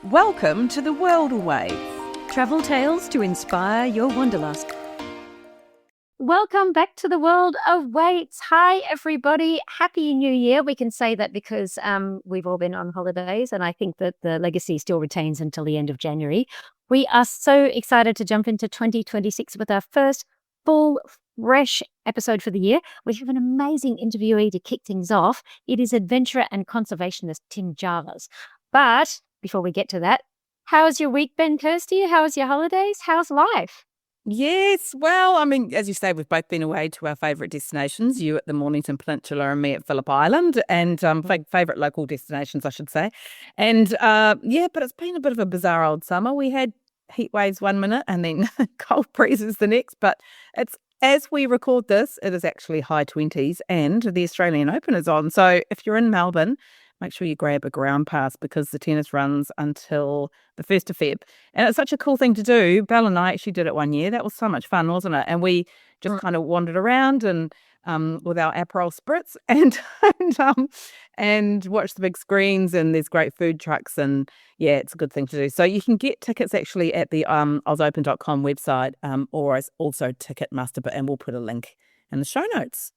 Welcome to the World Awaits. Travel tales to inspire your wanderlust. Welcome back to the World Awaits. Hi, everybody. Happy New Year. We can say that because we've all been on holidays, and I think that the legacy still retains until the end of January. We are so excited to jump into 2026 with our first full, fresh episode for the year. We have an amazing interviewee to kick things off. It is adventurer and conservationist Tim Jarvis. But before we get to that, how's your week been, Kirsty? How's your holidays? How's life? Yes, well, I mean, as you say, we've both been away to our favourite destinations, you at the Mornington Peninsula and me at Phillip Island, and favourite local destinations, I should say. And but it's been a bit of a bizarre old summer. We had heat waves 1 minute and then cold breezes the next, but it's as we record this, it is actually high 20s and the Australian Open is on. So if you're in Melbourne, make sure you grab a ground pass because the tennis runs until the 1st of Feb. And it's such a cool thing to do. Belle and I actually did it one year. That was so much fun, wasn't it? And we just kind of wandered around and with our Aperol spritz and watched the big screens, and there's great food trucks, and yeah, it's a good thing to do. So you can get tickets actually at the ausopen.com website or also Ticketmaster, and we'll put a link in the show notes.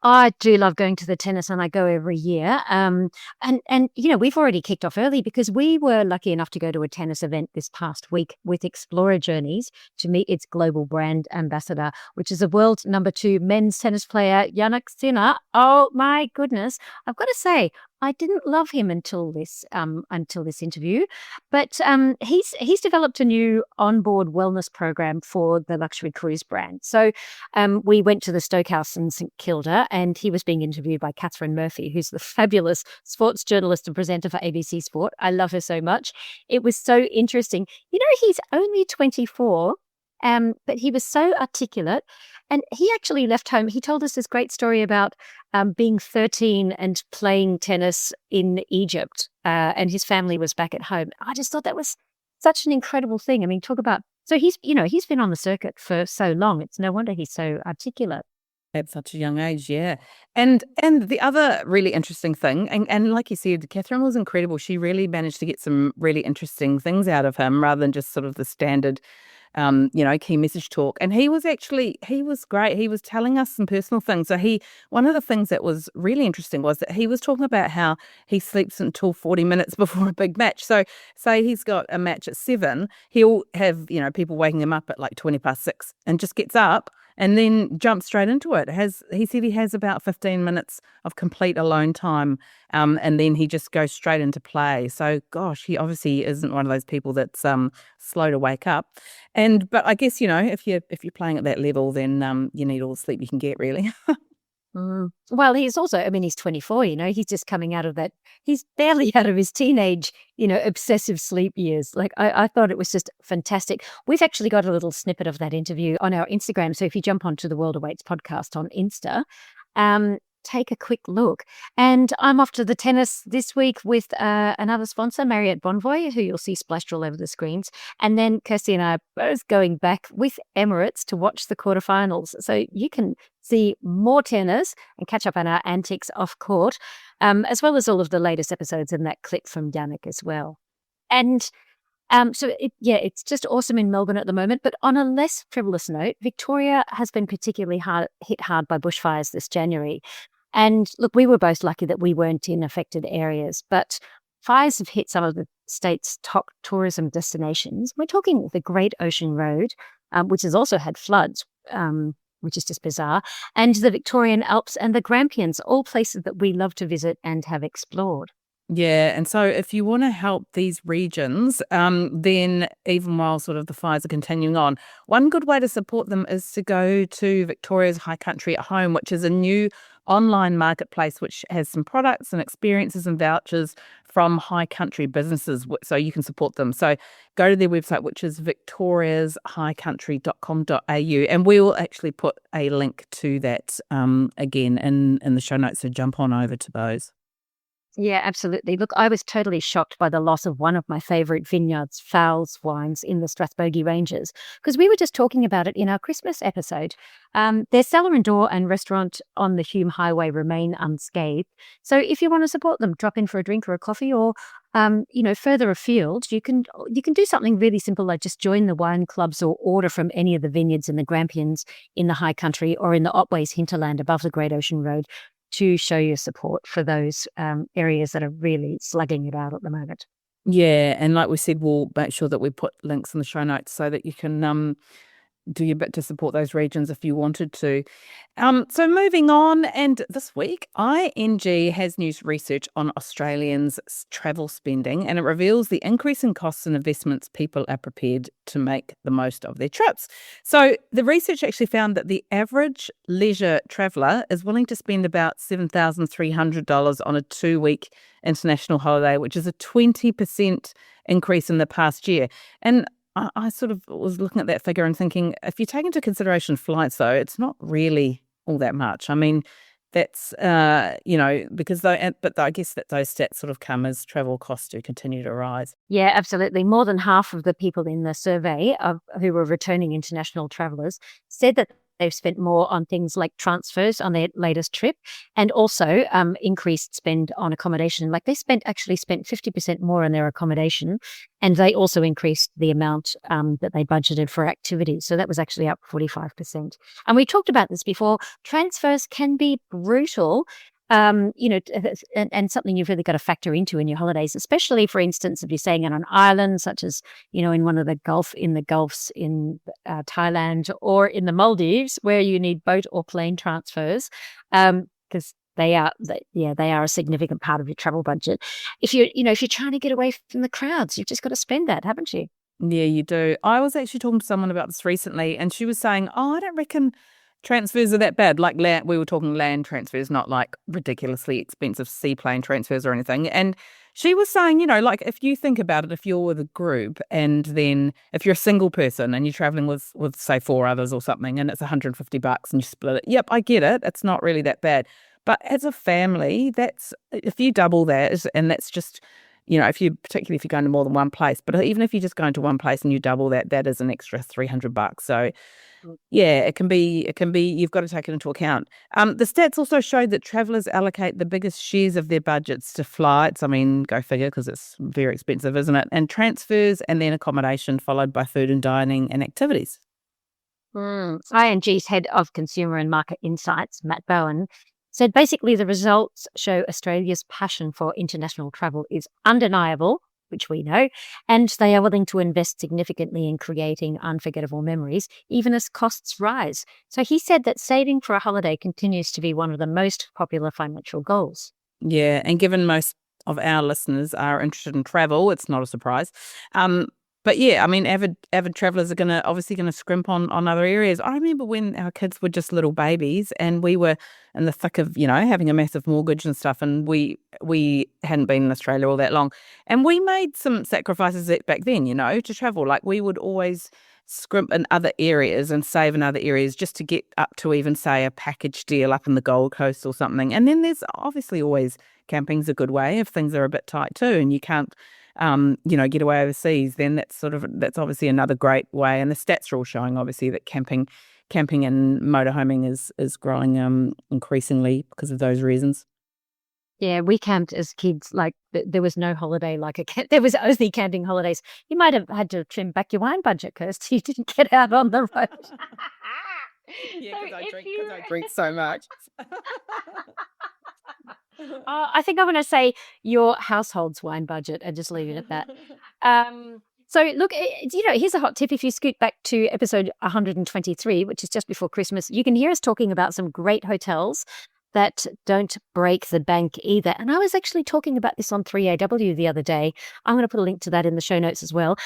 I do love going to the tennis, and I go every year. And you know, we've already kicked off early because we were lucky enough to go to a tennis event this past week with Explorer Journeys to meet its global brand ambassador, which is a world number 2 men's tennis player, Jannik Sinner. Oh my goodness. I've got to say, I didn't love him until this interview, but he's developed a new onboard wellness program for the luxury cruise brand. So we went to the Stokehouse in St Kilda, and he was being interviewed by Catherine Murphy, who's the fabulous sports journalist and presenter for ABC Sport. I love her so much. It was so interesting. You know, he's only 24. But he was so articulate, and he actually left home. He told us this great story about being 13 and playing tennis in Egypt, and his family was back at home. I just thought that was such an incredible thing. I mean, talk about, so he's been on the circuit for so long. It's no wonder he's so articulate. At such a young age, yeah. And the other really interesting thing, and like you said, Catherine was incredible. She really managed to get some really interesting things out of him rather than just sort of the standard key message talk. And he was great. He was telling us some personal things. So one of the things that was really interesting was that he was talking about how he sleeps until 40 minutes before a big match. So say he's got a match at 7, he'll have, people waking him up at like 20 past 6 and just gets up and then jump straight into it. He said he has about 15 minutes of complete alone time, and then he just goes straight into play. So, gosh, he obviously isn't one of those people that's slow to wake up. But I guess, if you're playing at that level, then you need all the sleep you can get, really. Well, he's also, he's 24, he's just coming out of that. He's barely out of his teenage, obsessive sleep years. Like, I thought it was just fantastic. We've actually got a little snippet of that interview on our Instagram. So if you jump onto the World Awaits podcast on Insta, take a quick look. And I'm off to the tennis this week with another sponsor, Marriott Bonvoy, who you'll see splashed all over the screens. And then Kirsty and I are both going back with Emirates to watch the quarterfinals. So you can see more tennis and catch up on our antics off court, as well as all of the latest episodes in that clip from Jannik as well. And it's just awesome in Melbourne at the moment. But on a less frivolous note, Victoria has been particularly hit hard by bushfires this January. And look, we were both lucky that we weren't in affected areas, but fires have hit some of the state's top tourism destinations. We're talking the Great Ocean Road, which has also had floods, which is just bizarre, and the Victorian Alps and the Grampians, all places that we love to visit and have explored. Yeah, and so if you want to help these regions, then even while sort of the fires are continuing on, one good way to support them is to go to Victoria's High Country at Home, which is a new online marketplace which has some products and experiences and vouchers from high country businesses, so you can support them. So go to their website, which is victoriashighcountry.com.au, and we will actually put a link to that again in the show notes, so jump on over to those. Yeah, absolutely. Look, I was totally shocked by the loss of one of my favourite vineyards, Fowles Wines, in the Strathbogie Ranges, because we were just talking about it in our Christmas episode. Their cellar and door and restaurant on the Hume Highway remain unscathed. So if you want to support them, drop in for a drink or a coffee, or further afield, you can do something really simple like just join the wine clubs or order from any of the vineyards in the Grampians in the High Country or in the Otways hinterland above the Great Ocean Road, to show your support for those areas that are really slugging it out at the moment. Yeah, and like we said, we'll make sure that we put links in the show notes so that you can do your bit to support those regions if you wanted to. So moving on, and this week, ING has news research on Australians' travel spending, and it reveals the increase in costs and investments people are prepared to make the most of their trips. So the research actually found that the average leisure traveller is willing to spend about $7,300 on a 2-week international holiday, which is a 20% increase in the past year. And I sort of was looking at that figure and thinking, if you take into consideration flights, though, it's not really all that much. I mean, that's, because but I guess that those stats sort of come as travel costs do continue to rise. Yeah, absolutely. More than half of the people in the survey who were returning international travellers said that they've spent more on things like transfers on their latest trip, and also increased spend on accommodation. Like they actually spent 50% more on their accommodation, and they also increased the amount that they budgeted for activities. So that was actually up 45%. And we talked about this before. Transfers can be brutal. And something you've really got to factor into in your holidays, especially, for instance, if you're staying on an island, such as, in one of the Gulfs in Thailand, or in the Maldives, where you need boat or plane transfers, because they are a significant part of your travel budget. If you're trying to get away from the crowds, you've just got to spend that, haven't you? Yeah, you do. I was actually talking to someone about this recently, and she was saying, "Oh, I don't reckon transfers are that bad. Like land, we were talking land transfers, not like ridiculously expensive seaplane transfers or anything." And she was saying, like if you think about it, if you're with a group, and then if you're a single person and you're traveling with say 4 others or something, and it's $150 and you split it. Yep, I get it. It's not really that bad. But as a family, that's if you double that, and that's just particularly if you're going to more than one place, but even if you're just going to one place and you double that, that is an extra $300. So yeah, it can be, you've got to take it into account. The stats also showed that travellers allocate the biggest shares of their budgets to flights. I mean, go figure, because it's very expensive, isn't it? And transfers, and then accommodation, followed by food and dining and activities. ING's head of consumer and market insights, Matt Bowen, said basically the results show Australia's passion for international travel is undeniable, which we know, and they are willing to invest significantly in creating unforgettable memories, even as costs rise. So he said that saving for a holiday continues to be one of the most popular financial goals. Yeah, and given most of our listeners are interested in travel, it's not a surprise. But yeah, I mean, avid travellers are obviously gonna scrimp on other areas. I remember when our kids were just little babies, and we were in the thick of having a massive mortgage and stuff, and we hadn't been in Australia all that long, and we made some sacrifices back then, to travel. Like we would always scrimp in other areas and save in other areas just to get up to even say a package deal up in the Gold Coast or something. And then there's obviously always camping's a good way if things are a bit tight too, and you can't get away overseas, then that's obviously another great way. And the stats are all showing obviously that camping and motorhoming is growing increasingly because of those reasons. Yeah, we camped as kids. Like there was no holiday like there was only camping holidays. You might have had to trim back your wine budget, Kirsty. You didn't get out on the road. Yeah, So because I drink so much. I think I'm going to say your household's wine budget and just leave it at that. So look, here's a hot tip. If you scoot back to episode 123, which is just before Christmas, you can hear us talking about some great hotels that don't break the bank either. And I was actually talking about this on 3AW the other day. I'm going to put a link to that in the show notes as well.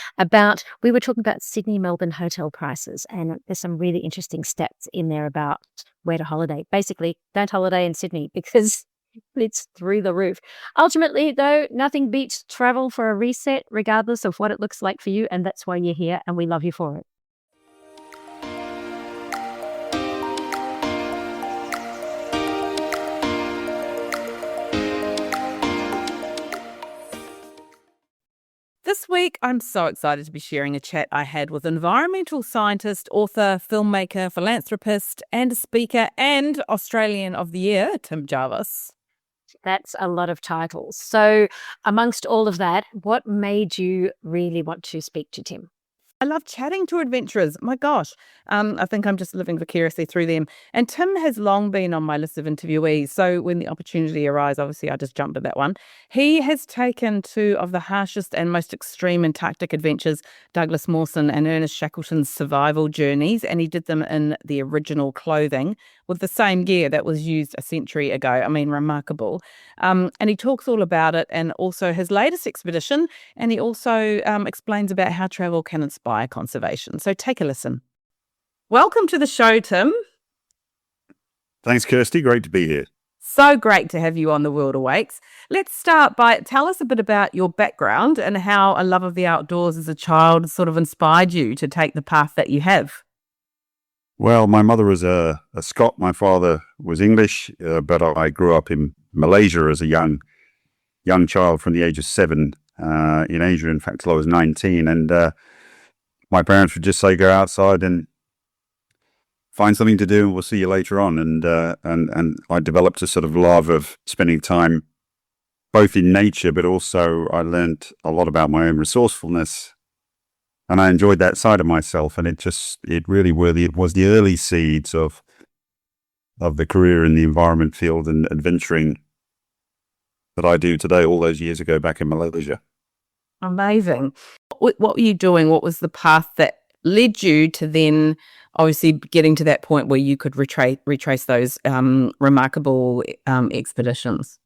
We were talking about Sydney, Melbourne hotel prices, and there's some really interesting stats in there about where to holiday. Basically, don't holiday in Sydney because it's through the roof. Ultimately, though, nothing beats travel for a reset, regardless of what it looks like for you. And that's why you're here, and we love you for it. This week, I'm so excited to be sharing a chat I had with environmental scientist, author, filmmaker, philanthropist, and speaker, and Australian of the Year, Tim Jarvis. That's a lot of titles. So, amongst all of that, what made you really want to speak to Tim? I love chatting to adventurers. My gosh, I think I'm just living vicariously through them. And Tim has long been on my list of interviewees. So when the opportunity arises, obviously I just jumped at that one. He has taken two of the harshest and most extreme Antarctic adventures, Douglas Mawson and Ernest Shackleton's survival journeys, and he did them in the original clothing with the same gear that was used a century ago. I mean, remarkable. And he talks all about it and also his latest expedition. And he also explains about how travel can inspire conservation. So take a listen. Welcome to the show, Tim. Thanks, Kirsty. Great to be here. So great to have you on The World Awakes. Let's start by tell us a bit about your background and how a love of the outdoors as a child sort of inspired you to take the path that you have. Well, my mother was a Scot. My father was English, but I grew up in Malaysia as a young child from the age of 7 in Asia, in fact, till I was 19. And my parents would just say, go outside and find something to do and we'll see you later on. And I developed a sort of love of spending time both in nature, but also I learned a lot about my own resourcefulness. And I enjoyed that side of myself. And it really was the early seeds of the career in the environment field and adventuring that I do today, all those years ago back in Malaysia. Amazing. What were you doing? What was the path that led you to then obviously getting to that point where you could retrace those remarkable expeditions?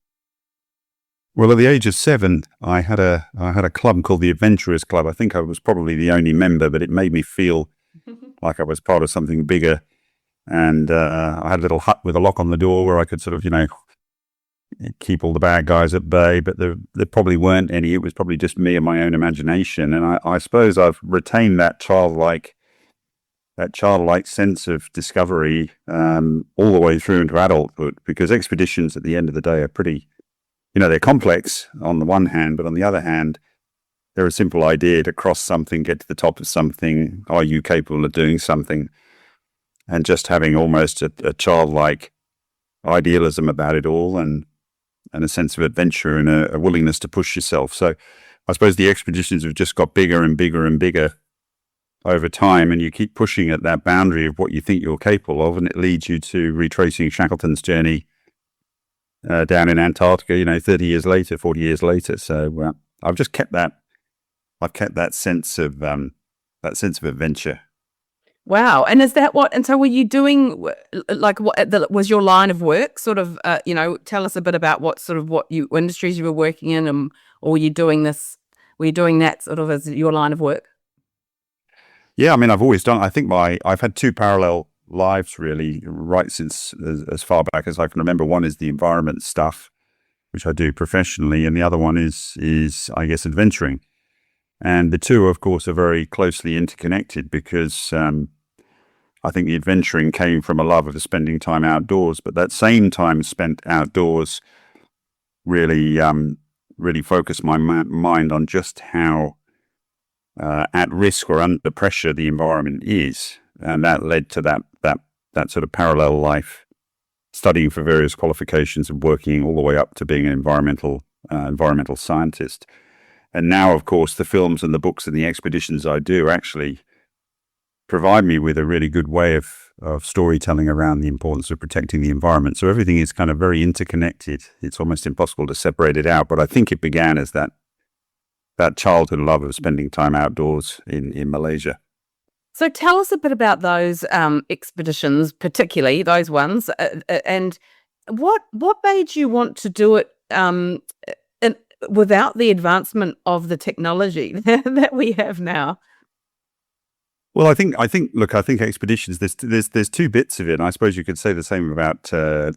Well, at the age of 7, I had a club called the Adventurers Club. I think I was probably the only member, but it made me feel like I was part of something bigger. And I had a little hut with a lock on the door where I could sort of, keep all the bad guys at bay. But there probably weren't any. It was probably just me and my own imagination. And I suppose I've retained that childlike sense of discovery all the way through into adulthood, because expeditions at the end of the day are pretty, they're complex on the one hand, but on the other hand, they're a simple idea to cross something, get to the top of something. Are you capable of doing something? And just having almost a childlike idealism about it all, and a sense of adventure and a willingness to push yourself. So I suppose the expeditions have just got bigger and bigger and bigger over time, and you keep pushing at that boundary of what you think you're capable of, and it leads you to retracing Shackleton's journey down in Antarctica, 30 years later, 40 years later. So I've just kept that. I've kept that sense of adventure. Wow. And is that and so were you doing, like, what was your line of work sort of, tell us a bit about what industries you were working in, or were you doing that sort of as your line of work? Yeah, I mean, I've always done, I've had two parallel lives really, right since as far back as I can remember. One is the environment stuff, which I do professionally, and the other one is I guess, adventuring. And the two, of course, are very closely interconnected because I think the adventuring came from a love of spending time outdoors, but that same time spent outdoors really focused my mind on just how at risk or under pressure the environment is. And that led to that sort of parallel life, studying for various qualifications and working all the way up to being an environmental scientist. And now, of course, the films and the books and the expeditions I do actually provide me with a really good way of storytelling around the importance of protecting the environment. So everything is kind of very interconnected. It's almost impossible to separate it out. But I think it began as that childhood love of spending time outdoors in Malaysia. So tell us a bit about those expeditions, particularly those ones, and what made you want to do it without the advancement of the technology that we have now? Well, I think expeditions, there's two bits of it. And I suppose you could say the same about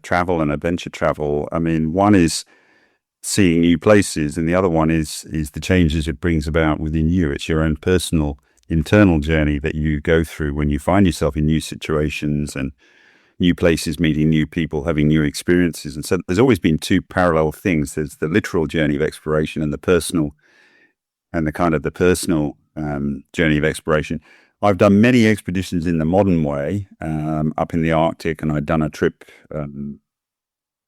travel and adventure travel. I mean, one is seeing new places, and the other one is the changes it brings about within you. It's your own personal internal journey that you go through when you find yourself in new situations and new places, meeting new people, having new experiences. And so there's always been two parallel things. There's the literal journey of exploration and the personal and the kind of the personal journey of exploration. I've done many expeditions in the modern way, up in the Arctic, and I'd done a trip to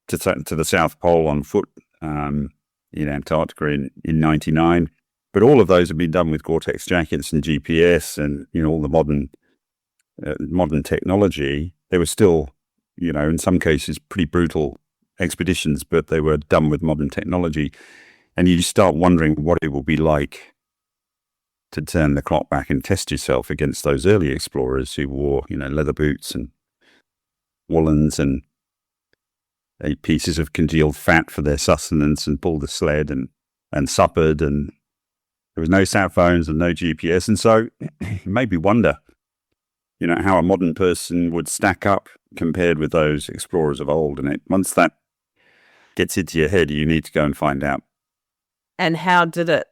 the South Pole on foot in Antarctica in '99. But all of those have been done with Gore-Tex jackets and GPS and all the modern technology. They were still, in some cases, pretty brutal expeditions, but they were done with modern technology. And you start wondering what it will be like to turn the clock back and test yourself against those early explorers who wore, leather boots and woolens and ate pieces of congealed fat for their sustenance and pulled a sled and suppered, and there was no sat phones and no GPS. And so it made me wonder, how a modern person would stack up compared with those explorers of old. And once that gets into your head, you need to go and find out. And how did it?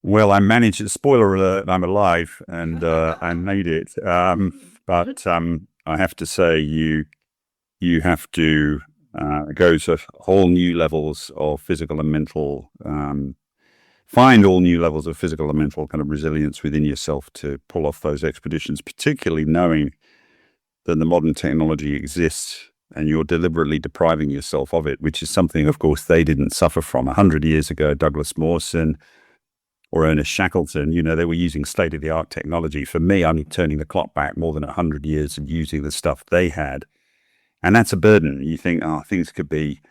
Well, I managed it. Spoiler alert, I'm alive and I made it. But I have to say, you have to go to whole new levels of physical and mental, find all new levels of physical and mental kind of resilience within yourself to pull off those expeditions, particularly knowing that the modern technology exists and you're deliberately depriving yourself of it, which is something, of course, they didn't suffer from. 100 years ago, Douglas Mawson or Ernest Shackleton, they were using state-of-the-art technology. For me, I'm turning the clock back more than 100 years and using the stuff they had. And that's a burden. You think, things could be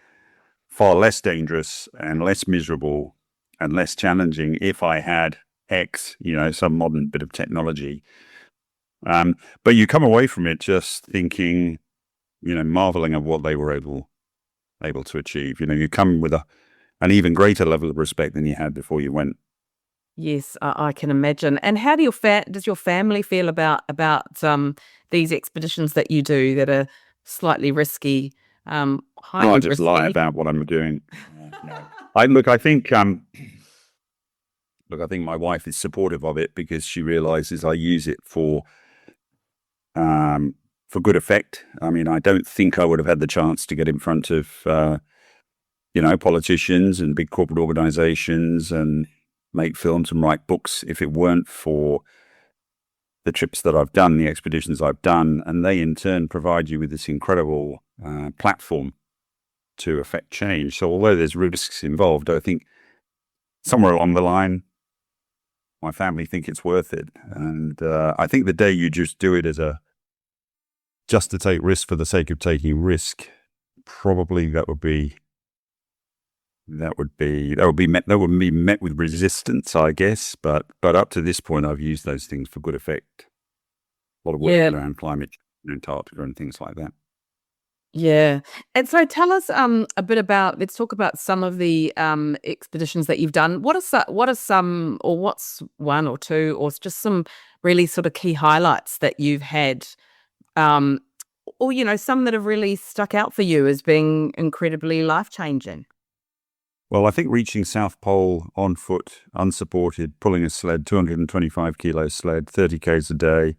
far less dangerous and less miserable and less challenging if I had X, some modern bit of technology. But you come away from it just thinking, marveling at what they were able to achieve. You come with an even greater level of respect than you had before you went. Yes, I can imagine. And how do does your family feel about these expeditions that you do that are slightly risky? I just lie about what I'm doing. No. I think my wife is supportive of it because she realizes I use it for good effect. I mean, I don't think I would have had the chance to get in front of, politicians and big corporate organizations and make films and write books if it weren't for the trips that I've done, the expeditions I've done, and they in turn provide you with this incredible platform to affect change. So although there's risks involved, I think somewhere along the line, my family think it's worth it. And I think the day you just do it just to take risk for the sake of taking risk, probably that would be met with resistance, I guess. But up to this point, I've used those things for good effect. A lot of work around climate in Antarctica and things like that. Yeah. And so tell us a bit about, let's talk about some of the expeditions that you've done. What's one or two, or just some really sort of key highlights that you've had, or some that have really stuck out for you as being incredibly life-changing? Well, I think reaching South Pole on foot, unsupported, pulling a sled, 225 kilo sled, 30 k's a day,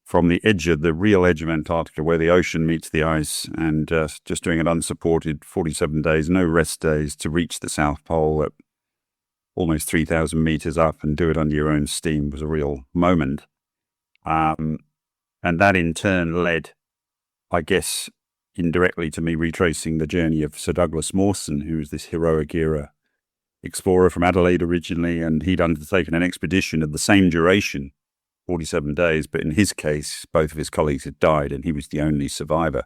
from the real edge of Antarctica, where the ocean meets the ice, and just doing it unsupported, 47 days, no rest days, to reach the South Pole at almost 3,000 meters up and do it under your own steam was a real moment. And that in turn led, I guess, indirectly to me retracing the journey of Sir Douglas Mawson, who was this heroic era explorer from Adelaide originally, and he'd undertaken an expedition of the same duration, 47 days, but in his case, both of his colleagues had died and he was the only survivor.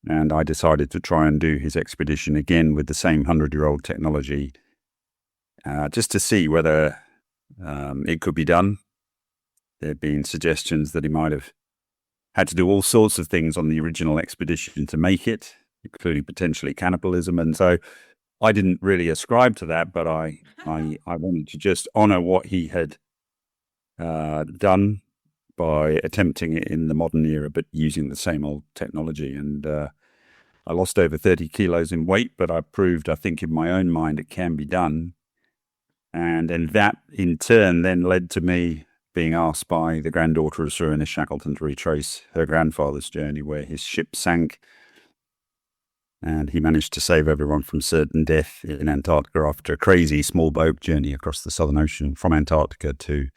And I decided to try and do his expedition again with the same 100-year-old technology, just to see whether it could be done. There had been suggestions that he might have had to do all sorts of things on the original expedition to make it, including potentially cannibalism. And so I didn't really ascribe to that, but I wanted to just honor what he had done by attempting it in the modern era, but using the same old technology. And I lost over 30 kilos in weight, but I proved, I think, in my own mind, it can be done. And that in turn then led to me being asked by the granddaughter of Sir Ernest Shackleton to retrace her grandfather's journey, where his ship sank And he managed to save everyone from certain death in Antarctica after a crazy small boat journey across the Southern Ocean from Antarctica to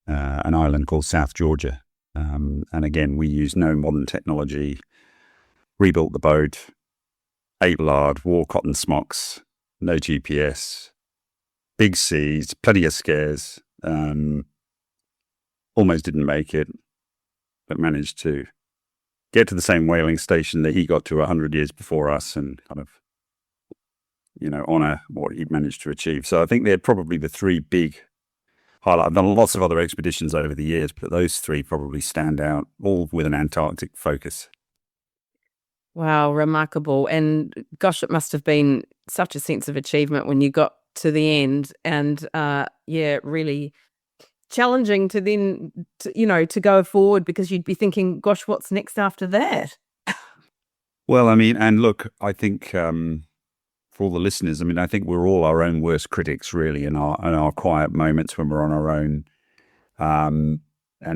an island called South Georgia. And again, we used no modern technology, rebuilt the boat, ate lard, wore cotton smocks, no GPS, big seas, plenty of scares. Almost didn't make it, but managed to get to the same whaling station that he got to 100 years before us and kind of, honor what he'd managed to achieve. So I think they're probably the three big highlights. I've done lots of other expeditions over the years, but those three probably stand out, all with an Antarctic focus. Wow, remarkable. And gosh, it must have been such a sense of achievement when you got to the end, and really challenging to then, to go forward, because you'd be thinking, gosh, what's next after that? Well, I mean, and look, I think for all the listeners, I mean, I think we're all our own worst critics, really, in our quiet moments when we're on our own. And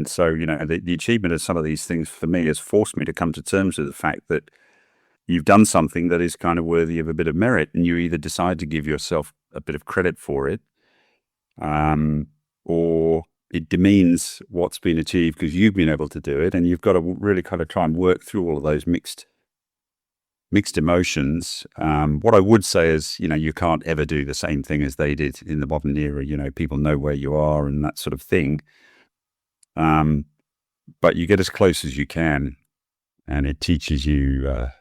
so, the achievement of some of these things for me has forced me to come to terms with the fact that you've done something that is kind of worthy of a bit of merit, and you either decide to give yourself a bit of credit for it, or it demeans what's been achieved because you've been able to do it, and you've got to really kind of try and work through all of those mixed emotions. What I would say is, you can't ever do the same thing as they did in the modern era. People know where you are and that sort of thing. But you get as close as you can, and it teaches you a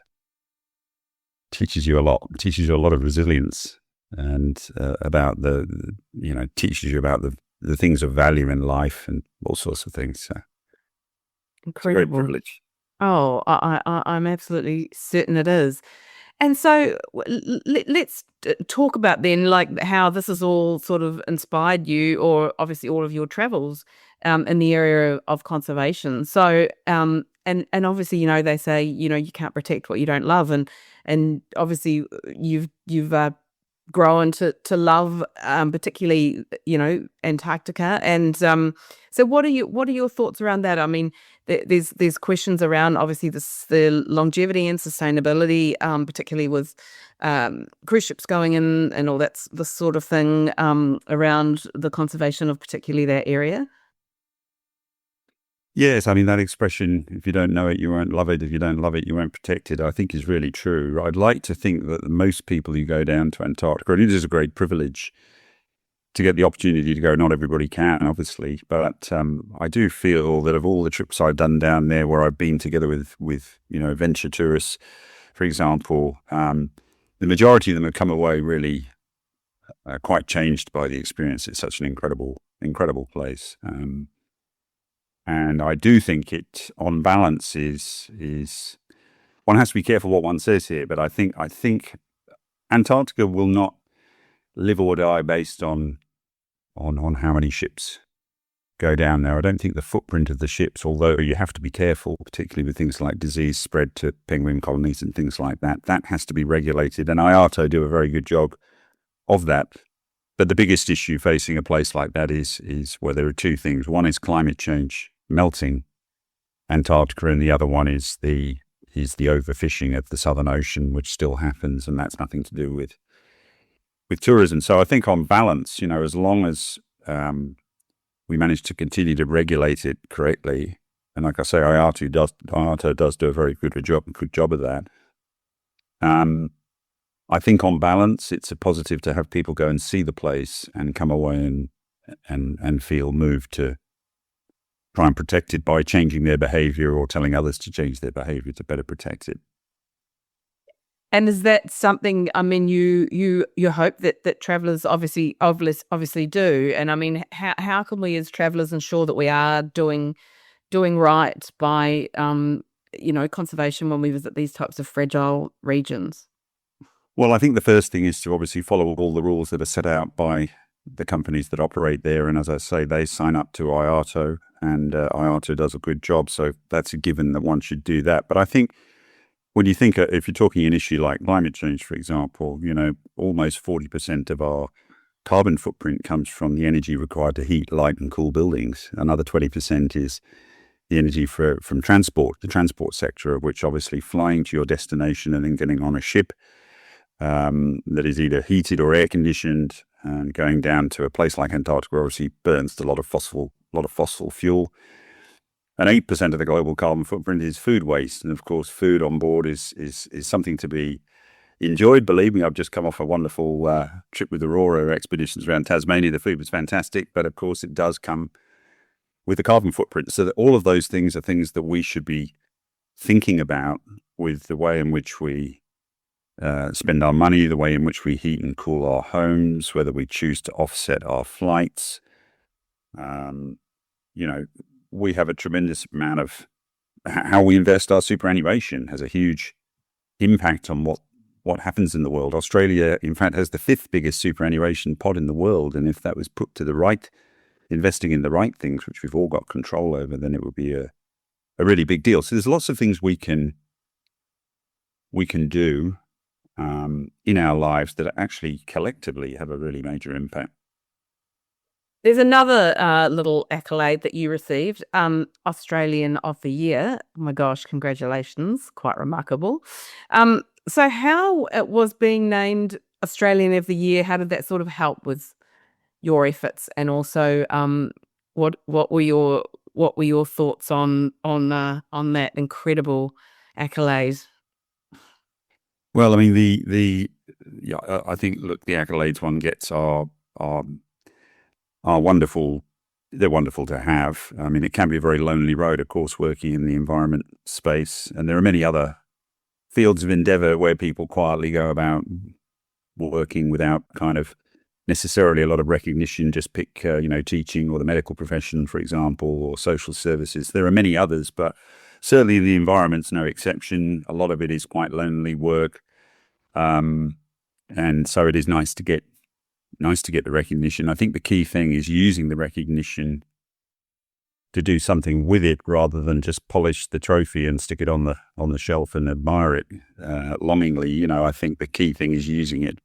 lot. It teaches you a lot of resilience, and teaches you about the things of value in life and all sorts of things. So Incredible. It's a great privilege. Oh, I'm absolutely certain it is. And so let's talk about then, like, how this has all sort of inspired you, or obviously all of your travels in the area of conservation. So, and obviously, they say, you can't protect what you don't love, and obviously you've grown to love, particularly, Antarctica. And so what are your thoughts around that? I mean, there's questions around, obviously, the longevity and sustainability, particularly with cruise ships going in and all that, this sort of thing, around the conservation of particularly that area. Yes, I mean, that expression, if you don't know it, you won't love it. If you don't love it, you won't protect it, I think is really true. I'd like to think that most people who go down to Antarctica, and it is a great privilege to get the opportunity to go. Not everybody can, obviously, but I do feel that of all the trips I've done down there, where I've been together with adventure tourists, for example, the majority of them have come away really quite changed by the experience. It's such an incredible place. And I do think it, on balance, is one has to be careful what one says here. But I think Antarctica will not live or die based on how many ships go down there. I don't think the footprint of the ships, although you have to be careful, particularly with things like disease spread to penguin colonies and things like that, that has to be regulated. And IATO do a very good job of that. But the biggest issue facing a place like that is where there are two things. One is climate change, melting Antarctica, and the other one is the overfishing of the Southern Ocean, which still happens, and that's nothing to do with tourism. So I think on balance, as long as we manage to continue to regulate it correctly, and like I say, IATO does do a very good job of that. I think on balance, it's a positive to have people go and see the place and come away and feel moved to try and protect it by changing their behavior or telling others to change their behavior to better protect it. And is that something, I mean, you hope that travellers obviously do? And I mean, how can we as travellers ensure that we are doing right by conservation when we visit these types of fragile regions? Well, I think the first thing is to obviously follow all the rules that are set out by the companies that operate there. And as I say, they sign up to IATO, and IATO does a good job. So that's a given that one should do that. But I think when you think, if you're talking an issue like climate change, for example, almost 40% of our carbon footprint comes from the energy required to heat, light and cool buildings. Another 20% is the energy from transport, the transport sector, of which obviously flying to your destination and then getting on a ship that is either heated or air conditioned and going down to a place like Antarctica obviously burns a lot of fossil fuel. And 8% of the global carbon footprint is food waste. And of course, food on board is something to be enjoyed. Believe me, I've just come off a wonderful trip with Aurora expeditions around Tasmania. The food was fantastic, but of course it does come with the carbon footprint. So that all of those things are things that we should be thinking about with the way in which we spend our money, the way in which we heat and cool our homes, whether we choose to offset our flights. We have a tremendous amount of how we invest our superannuation has a huge impact on what happens in the world. Australia, in fact, has the 5th biggest superannuation pot in the world. And if that was put to the right, investing in the right things, which we've all got control over, then it would be a really big deal. So there's lots of things we can do in our lives that actually collectively have a really major impact. There's another little accolade that you received, Australian of the Year. Oh my gosh, congratulations. Quite remarkable. So how it was being named Australian of the Year, how did that sort of help with your efforts? And also, what were your thoughts on that incredible accolade? Well, I mean, I think, look, the accolades one gets are wonderful. They're wonderful to have. I mean, it can be a very lonely road, of course, working in the environment space. And there are many other fields of endeavor where people quietly go about working without kind of necessarily a lot of recognition. Just pick, teaching or the medical profession, for example, or social services. There are many others, but certainly the environment's no exception. A lot of it is quite lonely work. And so it is nice to get the recognition. I think the key thing is using the recognition to do something with it rather than just polish the trophy and stick it on the shelf and admire it longingly. I think the key thing is using it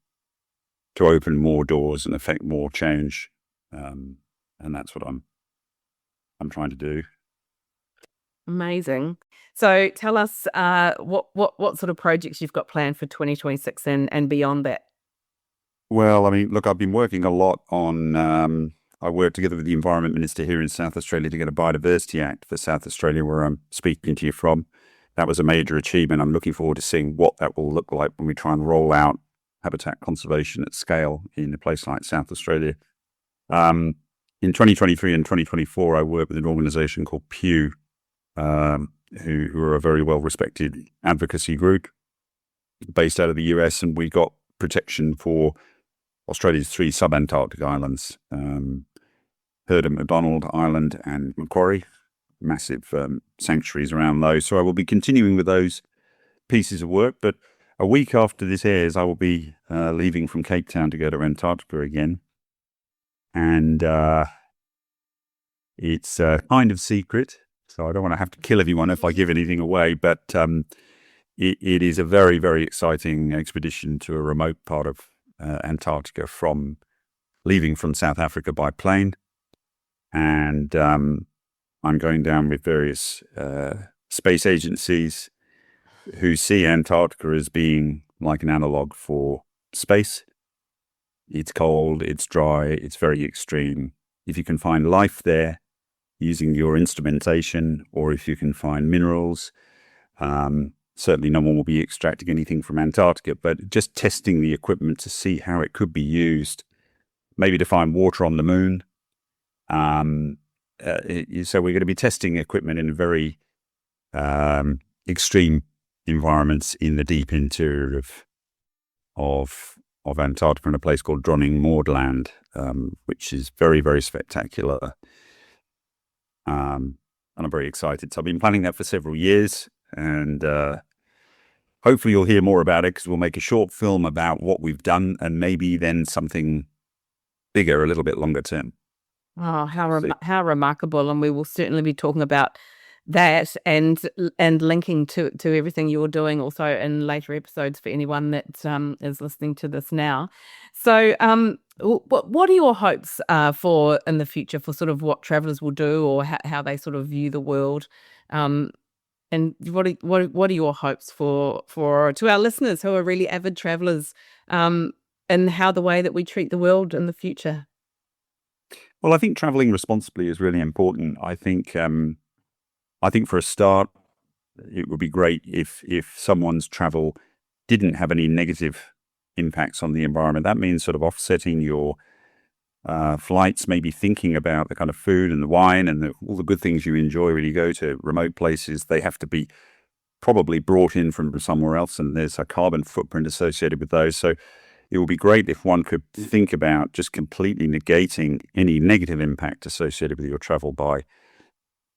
to open more doors and affect more change. And that's what I'm trying to do. Amazing. So tell us what sort of projects you've got planned for 2026 and beyond that. Well, I mean, look, I've been working a lot on, I worked together with the Environment Minister here in South Australia to get a Biodiversity Act for South Australia, where I'm speaking to you from. That was a major achievement. I'm looking forward to seeing what that will look like when we try and roll out habitat conservation at scale in a place like South Australia. In 2023 and 2024, I worked with an organization called Pew, who are a very well-respected advocacy group based out of the US, and we got protection for Australia's 3 sub-Antarctic islands, Heard and McDonald Island and Macquarie, massive sanctuaries around those. So I will be continuing with those pieces of work, but a week after this airs, I will be leaving from Cape Town to go to Antarctica again. And it's kind of secret, so I don't want to have to kill everyone if I give anything away, but it is a very, very exciting expedition to a remote part of Antarctica leaving from South Africa by plane. And I'm going down with various space agencies who see Antarctica as being like an analog for space. It's cold, it's dry, it's very extreme. If you can find life there using your instrumentation, or if you can find minerals, certainly no one will be extracting anything from Antarctica, but just testing the equipment to see how it could be used, maybe to find water on the moon. So we're going to be testing equipment in very extreme environments in the deep interior of Antarctica, in a place called Dronning Maudland, which is very, very spectacular. And I'm very excited. So I've been planning that for several years, and hopefully you'll hear more about it, because we'll make a short film about what we've done and maybe then something bigger, a little bit longer term. Oh, how remarkable. And we will certainly be talking about that and linking to everything you're doing also in later episodes for anyone that is listening to this now. So what are your hopes for in the future for sort of what travelers will do or how they sort of view the world? And what are your hopes for to our listeners who are really avid travelers, and how the way that we treat the world in the future? Well, I think traveling responsibly is really important. I think for a start, it would be great if someone's travel didn't have any negative impacts on the environment. That means sort of offsetting your flights, maybe thinking about the kind of food and the wine and all the good things you enjoy when you go to remote places. They have to be probably brought in from somewhere else, and there's a carbon footprint associated with those. So it would be great if one could think about just completely negating any negative impact associated with your travel by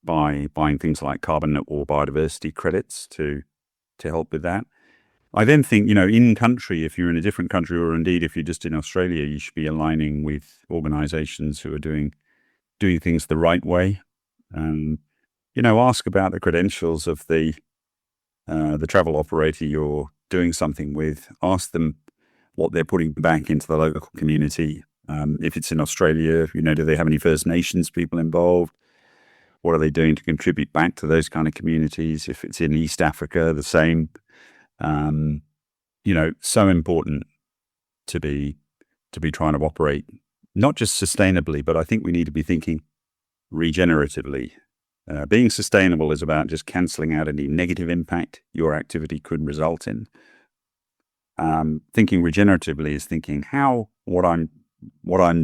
buying things like carbon or biodiversity credits to help with that. I then think, in country, if you're in a different country, or indeed if you're just in Australia, you should be aligning with organizations who are doing things the right way. Ask about the credentials of the travel operator you're doing something with. Ask them what they're putting back into the local community. If it's in Australia, do they have any First Nations people involved? What are they doing to contribute back to those kind of communities? If it's in East Africa, the same. So important to be trying to operate not just sustainably, but I think we need to be thinking regeneratively. Being sustainable is about just cancelling out any negative impact your activity could result in. Thinking regeneratively is thinking how what I'm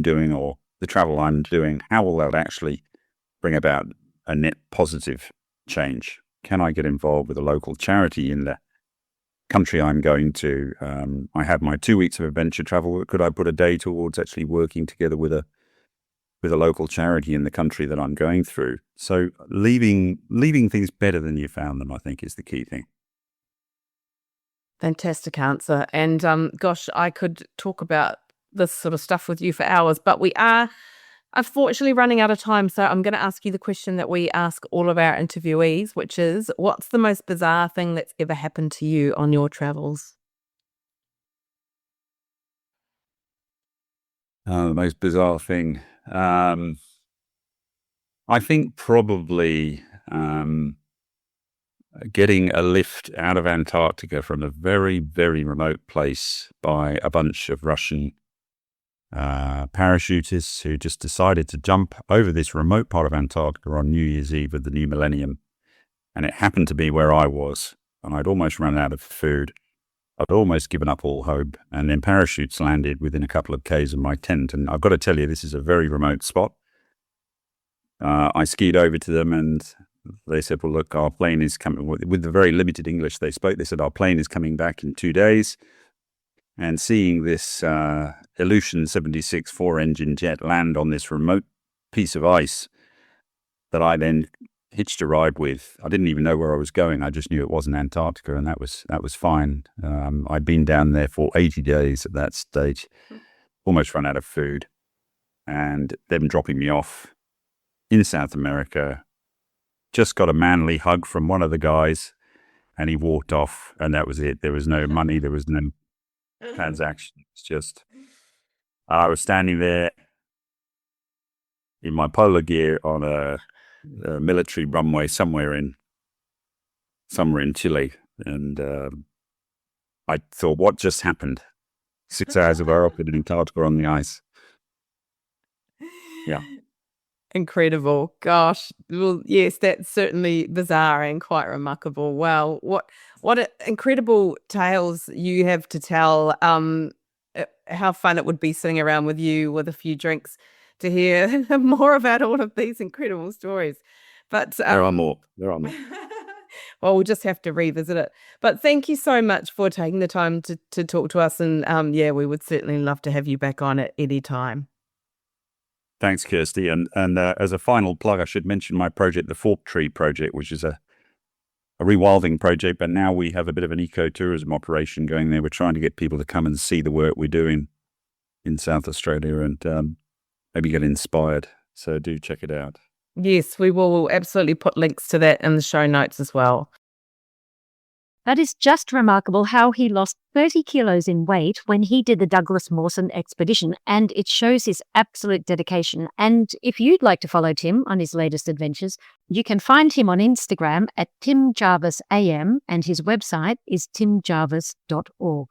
doing or the travel I'm doing, how will that actually bring about a net positive change? Can I get involved with a local charity in the country I'm going to? I have my 2 weeks of adventure travel. Could I put a day towards actually working together with a local charity in the country that I'm going through? So leaving things better than you found them, I think, is the key thing. Fantastic answer. And gosh, I could talk about this sort of stuff with you for hours, but we are unfortunately running out of time. So I'm going to ask you the question that we ask all of our interviewees, which is, what's the most bizarre thing that's ever happened to you on your travels? The most bizarre thing. I think probably getting a lift out of Antarctica from a very, very remote place by a bunch of Russian parachutists who just decided to jump over this remote part of Antarctica on New Year's Eve of the new millennium. And it happened to be where I was, and I'd almost run out of food. I'd almost given up all hope, and then parachutes landed within a couple of Ks of my tent. And I've got to tell you, this is a very remote spot. I skied over to them, and they said, well, look, our plane is coming. With the very limited English they spoke, they said, our plane is coming back in 2 days. And seeing this Ilyushin 76 four-engine jet land on this remote piece of ice that I then hitched a ride with, I didn't even know where I was going. I just knew it wasn't Antarctica, and that was fine. I'd been down there for 80 days at that stage, almost run out of food, and them dropping me off in South America. Just got a manly hug from one of the guys, and he walked off, and that was it. There was no money, there was no transaction. It's just, I was standing there in my polar gear on a military runway somewhere in Chile, and I thought, what just happened? 6 hours of our in Antarctica on the ice. Yeah. Incredible. Gosh. Well, yes, that's certainly bizarre and quite remarkable. Wow. What incredible tales you have to tell. How fun it would be sitting around with you with a few drinks to hear more about all of these incredible stories. But There are more. well, we'll just have to revisit it. But thank you so much for taking the time to talk to us. And we would certainly love to have you back on at any time. Thanks, Kirsty. And as a final plug, I should mention my project, the Fork Tree Project, which is a rewilding project. But now we have a bit of an ecotourism operation going there. We're trying to get people to come and see the work we're doing in South Australia and maybe get inspired. So do check it out. Yes, we will. We'll absolutely put links to that in the show notes as well. That is just remarkable how he lost 30 kilos in weight when he did the Douglas Mawson expedition, and it shows his absolute dedication. And if you'd like to follow Tim on his latest adventures, you can find him on Instagram at Tim Jarvis AM, and his website is timjarvis.org.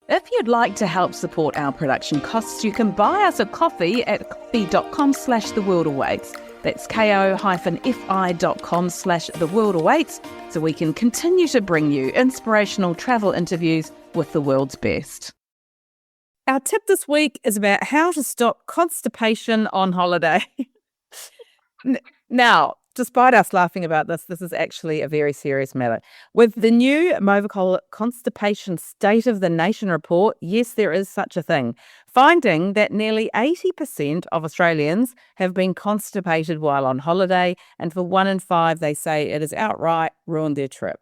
If you'd like to help support our production costs, you can buy us a coffee at coffee.com/theworldawaits. That's ko-fi.com/theworldawaits, so we can continue to bring you inspirational travel interviews with the world's best. Our tip this week is about how to stop constipation on holiday. Now, despite us laughing about this is actually a very serious matter. With the new Movicol Constipation State of the Nation report, yes, there is such a thing, finding that nearly 80% of Australians have been constipated while on holiday, and for 1 in 5, they say it has outright ruined their trip.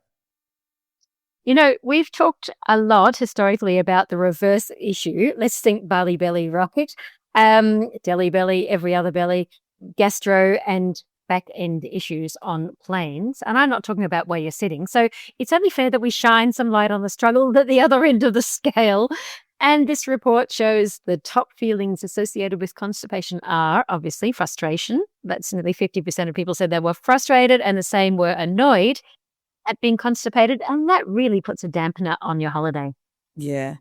You know, we've talked a lot historically about the reverse issue. Let's think Bali belly, right? Delhi belly, every other belly, gastro and back end issues on planes. And I'm not talking about where you're sitting. So it's only fair that we shine some light on the struggle at the other end of the scale. And this report shows the top feelings associated with constipation are obviously frustration. That's nearly 50% of people said they were frustrated, and the same were annoyed at being constipated. And that really puts a dampener on your holiday. Yeah.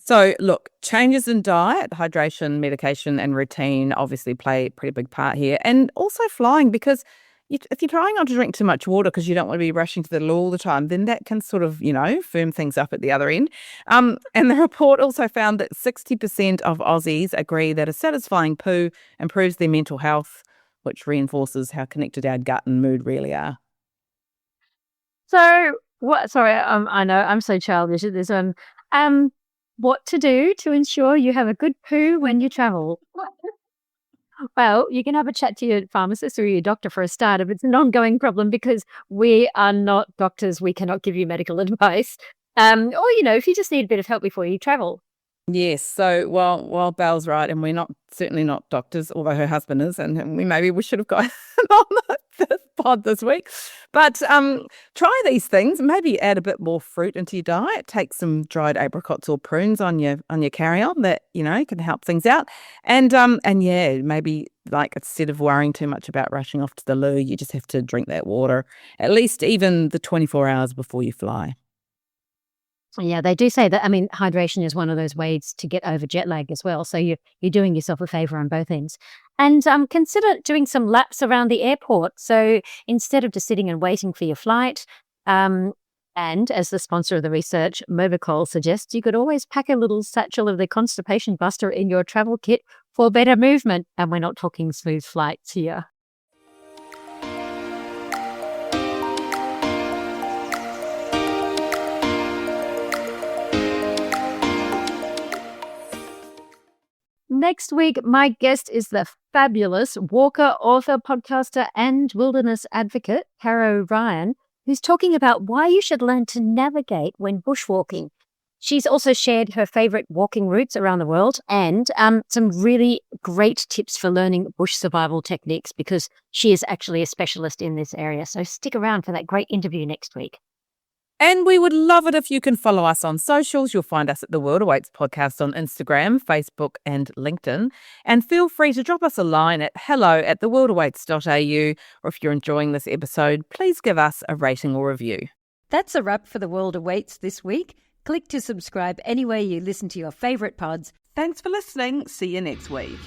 So, look, changes in diet, hydration, medication, and routine obviously play a pretty big part here. And also flying, because if you're trying not to drink too much water because you don't want to be rushing to the loo all the time, then that can sort of, firm things up at the other end. And the report also found that 60% of Aussies agree that a satisfying poo improves their mental health, which reinforces how connected our gut and mood really are. So, I know I'm so childish at this one. What to do to ensure you have a good poo when you travel? Well, you can have a chat to your pharmacist or your doctor for a start if it's an ongoing problem, because we are not doctors. We cannot give you medical advice. Or, if you just need a bit of help before you travel. Yes. So while Belle's right, and we're certainly not doctors, although her husband is, and we should have got on the pod this week. But try these things. Maybe add a bit more fruit into your diet. Take some dried apricots or prunes on your carry-on that can help things out. And maybe instead of worrying too much about rushing off to the loo, you just have to drink that water at least even the 24 hours before you fly. Yeah, they do say that. Hydration is one of those ways to get over jet lag as well. So you're doing yourself a favor on both ends. And consider doing some laps around the airport. So instead of just sitting and waiting for your flight, and as the sponsor of the research, Movicol suggests, you could always pack a little satchel of the Constipation Buster in your travel kit for better movement. And we're not talking smooth flights here. Next week, my guest is the fabulous walker, author, podcaster, and wilderness advocate, Caro Ryan, who's talking about why you should learn to navigate when bushwalking. She's also shared her favourite walking routes around the world and some really great tips for learning bush survival techniques, because she is actually a specialist in this area. So stick around for that great interview next week. And we would love it if you can follow us on socials. You'll find us at The World Awaits Podcast on Instagram, Facebook and LinkedIn. And feel free to drop us a line at hello@theworldawaits.au, or if you're enjoying this episode, please give us a rating or review. That's a wrap for The World Awaits this week. Click to subscribe anywhere you listen to your favourite pods. Thanks for listening. See you next week.